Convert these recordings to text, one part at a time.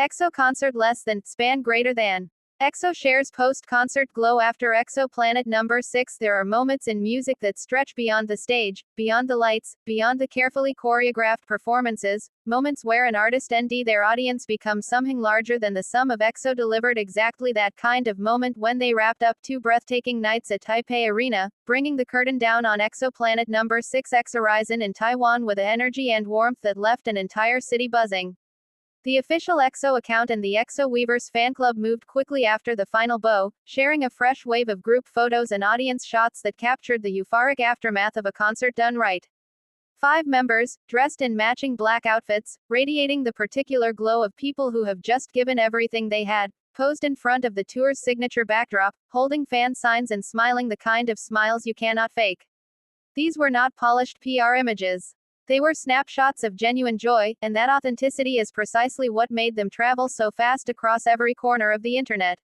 EXO concert less than, span greater than. EXO shares post-concert glow after EXO Planet number 6. There are moments in music that stretch beyond the stage, beyond the lights, beyond the carefully choreographed performances, moments where an artist and their audience become something larger than the sum of. EXO delivered exactly that kind of moment when they wrapped up 2 breathtaking nights at Taipei Arena, bringing the curtain down on EXO Planet number 6 EXhOrizon in Taiwan with energy and warmth that left an entire city buzzing. The official EXO account and the EXO Weavers fan club moved quickly after the final bow, sharing a fresh wave of group photos and audience shots that captured the euphoric aftermath of a concert done right. 5 members, dressed in matching black outfits, radiating the particular glow of people who have just given everything they had, posed in front of the tour's signature backdrop, holding fan signs and smiling the kind of smiles you cannot fake. These were not polished PR images. They were snapshots of genuine joy, and that authenticity is precisely what made them travel so fast across every corner of the internet.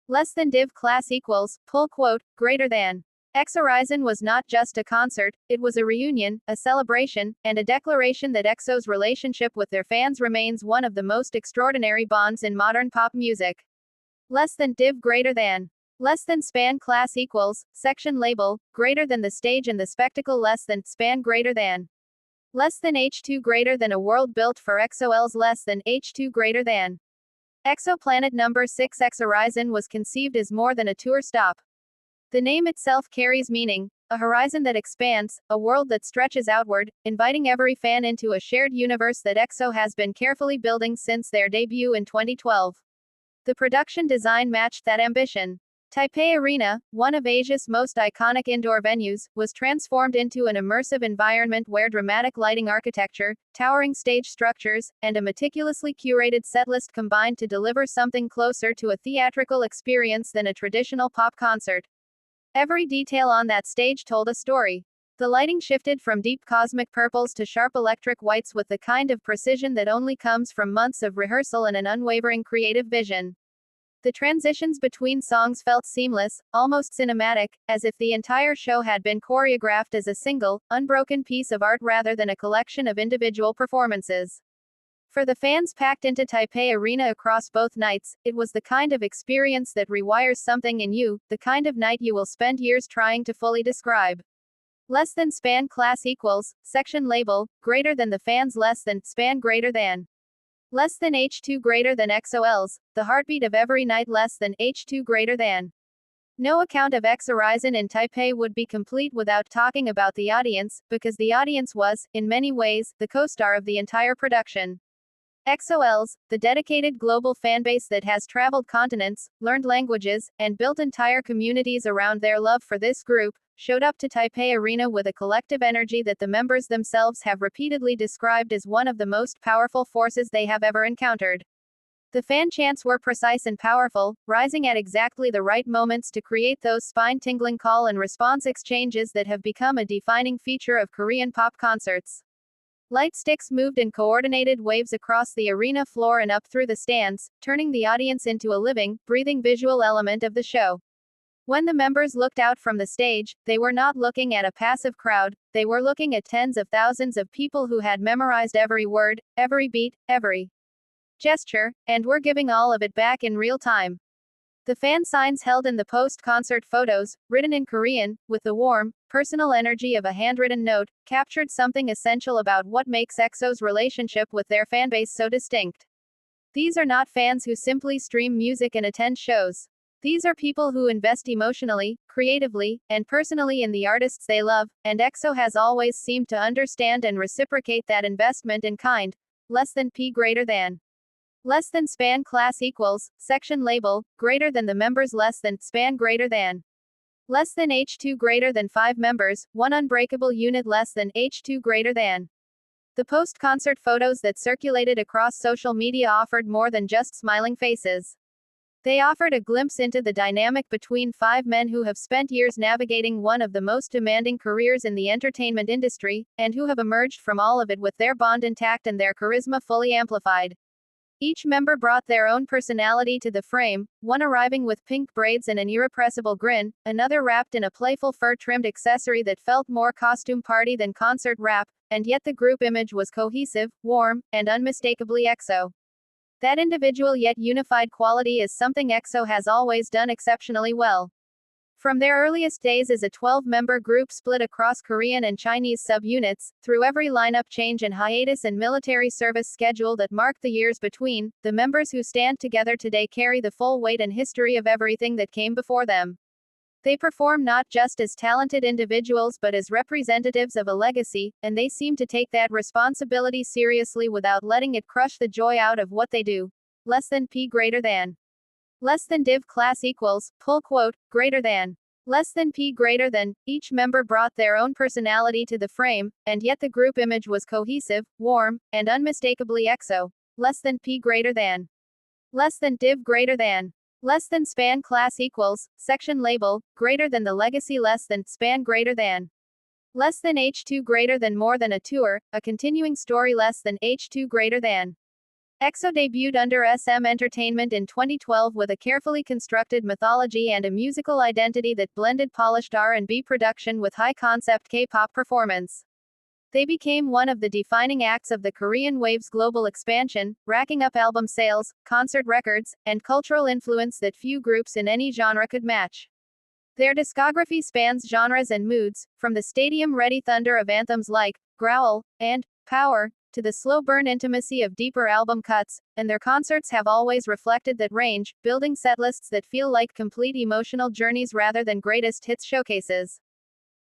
Less than div class equals, pull quote, greater than. EXhOrizon was not just a concert, it was a reunion, a celebration, and a declaration that EXO's relationship with their fans remains one of the most extraordinary bonds in modern pop music. Less than div greater than. Less than span class equals, section label, greater than the stage and the spectacle. Less than, span greater than. Less than H2 greater than a world built for EXO-Ls. Less than H2 greater than. EXO Planet number 6 EXhOrizon was conceived as more than a tour stop. The name itself carries meaning, a horizon that expands, a world that stretches outward, inviting every fan into a shared universe that EXO has been carefully building since their debut in 2012. The production design matched that ambition. Taipei Arena, one of Asia's most iconic indoor venues, was transformed into an immersive environment where dramatic lighting architecture, towering stage structures, and a meticulously curated setlist combined to deliver something closer to a theatrical experience than a traditional pop concert. Every detail on that stage told a story. The lighting shifted from deep cosmic purples to sharp electric whites with the kind of precision that only comes from months of rehearsal and an unwavering creative vision. The transitions between songs felt seamless, almost cinematic, as if the entire show had been choreographed as a single, unbroken piece of art rather than a collection of individual performances. For the fans packed into Taipei Arena across both nights, it was the kind of experience that rewires something in you, the kind of night you will spend years trying to fully describe. Less than span class equals, section label, greater than the fans. Less than, span greater than. Less than H2 greater than EXO-Ls, the heartbeat of every night. Less than H2 greater than. No account of EXhOrizon in Taipei would be complete without talking about the audience, because the audience was, in many ways, the co-star of the entire production. EXO-Ls, the dedicated global fanbase that has traveled continents, learned languages, and built entire communities around their love for this group, showed up to Taipei Arena with a collective energy that the members themselves have repeatedly described as one of the most powerful forces they have ever encountered. The fan chants were precise and powerful, rising at exactly the right moments to create those spine-tingling call and response exchanges that have become a defining feature of Korean pop concerts. Light sticks moved in coordinated waves across the arena floor and up through the stands, turning the audience into a living, breathing visual element of the show. When the members looked out from the stage, they were not looking at a passive crowd, they were looking at tens of thousands of people who had memorized every word, every beat, every gesture, and were giving all of it back in real time. The fan signs held in the post-concert photos, written in Korean, with the warm, personal energy of a handwritten note, captured something essential about what makes EXO's relationship with their fanbase so distinct. These are not fans who simply stream music and attend shows. These are people who invest emotionally, creatively, and personally in the artists they love, and EXO has always seemed to understand and reciprocate that investment in kind. Less than P greater than. Less than span class equals, section label, greater than the members. Less than, span greater than. Less than H2 greater than 5 members, one unbreakable unit. Less than H2 greater than. The post-concert photos that circulated across social media offered more than just smiling faces. They offered a glimpse into the dynamic between 5 men who have spent years navigating one of the most demanding careers in the entertainment industry, and who have emerged from all of it with their bond intact and their charisma fully amplified. Each member brought their own personality to the frame, one arriving with pink braids and an irrepressible grin, another wrapped in a playful fur-trimmed accessory that felt more costume party than concert wrap, and yet the group image was cohesive, warm, and unmistakably EXO. That individual yet unified quality is something EXO has always done exceptionally well. From their earliest days as a 12-member group split across Korean and Chinese subunits, through every lineup change and hiatus and military service schedule that marked the years between, the members who stand together today carry the full weight and history of everything that came before them. They perform not just as talented individuals but as representatives of a legacy, and they seem to take that responsibility seriously without letting it crush the joy out of what they do. Less than P greater than. Less than div class equals, pull quote, greater than. Less than P greater than. Each member brought their own personality to the frame, and yet the group image was cohesive, warm, and unmistakably EXO. Less than P greater than. Less than div greater than. Less than span class equals, section label, greater than the legacy less than, span greater than. Less than H2 greater than more than a tour, a continuing story less than H2 greater than. EXO debuted under SM Entertainment in 2012 with a carefully constructed mythology and a musical identity that blended polished R&B production with high-concept K-pop performance. They became one of the defining acts of the Korean wave's global expansion, racking up album sales, concert records, and cultural influence that few groups in any genre could match. Their discography spans genres and moods, from the stadium-ready thunder of anthems like Growl and Power, to the slow burn intimacy of deeper album cuts, and their concerts have always reflected that range, building setlists that feel like complete emotional journeys rather than greatest hits showcases.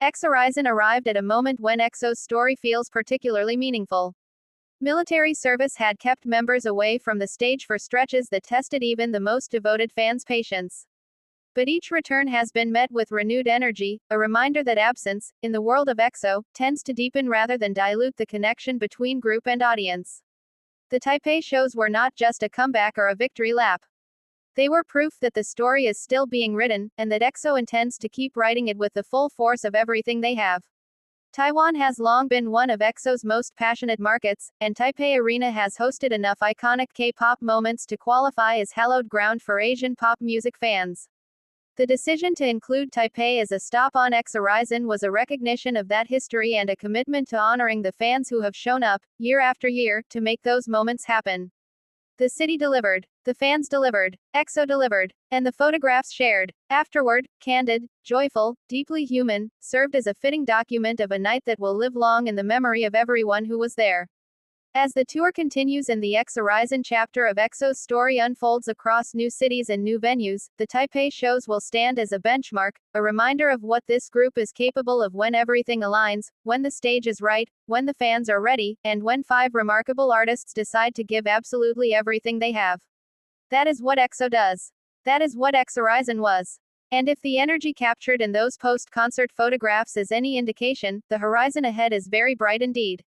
EXhOrizon arrived at a moment when EXO's story feels particularly meaningful. Military service had kept members away from the stage for stretches that tested even the most devoted fans' patience. But each return has been met with renewed energy, a reminder that absence, in the world of EXO, tends to deepen rather than dilute the connection between group and audience. The Taipei shows were not just a comeback or a victory lap. They were proof that the story is still being written, and that EXO intends to keep writing it with the full force of everything they have. Taiwan has long been one of EXO's most passionate markets, and Taipei Arena has hosted enough iconic K-pop moments to qualify as hallowed ground for Asian pop music fans. The decision to include Taipei as a stop on EXhOrizon was a recognition of that history and a commitment to honoring the fans who have shown up, year after year, to make those moments happen. The city delivered, the fans delivered, EXO delivered, and the photographs shared, afterward, candid, joyful, deeply human, served as a fitting document of a night that will live long in the memory of everyone who was there. As the tour continues and the EXhOrizon chapter of EXO's story unfolds across new cities and new venues, the Taipei shows will stand as a benchmark, a reminder of what this group is capable of when everything aligns, when the stage is right, when the fans are ready, and when 5 remarkable artists decide to give absolutely everything they have. That is what EXO does. That is what EXhOrizon was. And if the energy captured in those post-concert photographs is any indication, the horizon ahead is very bright indeed.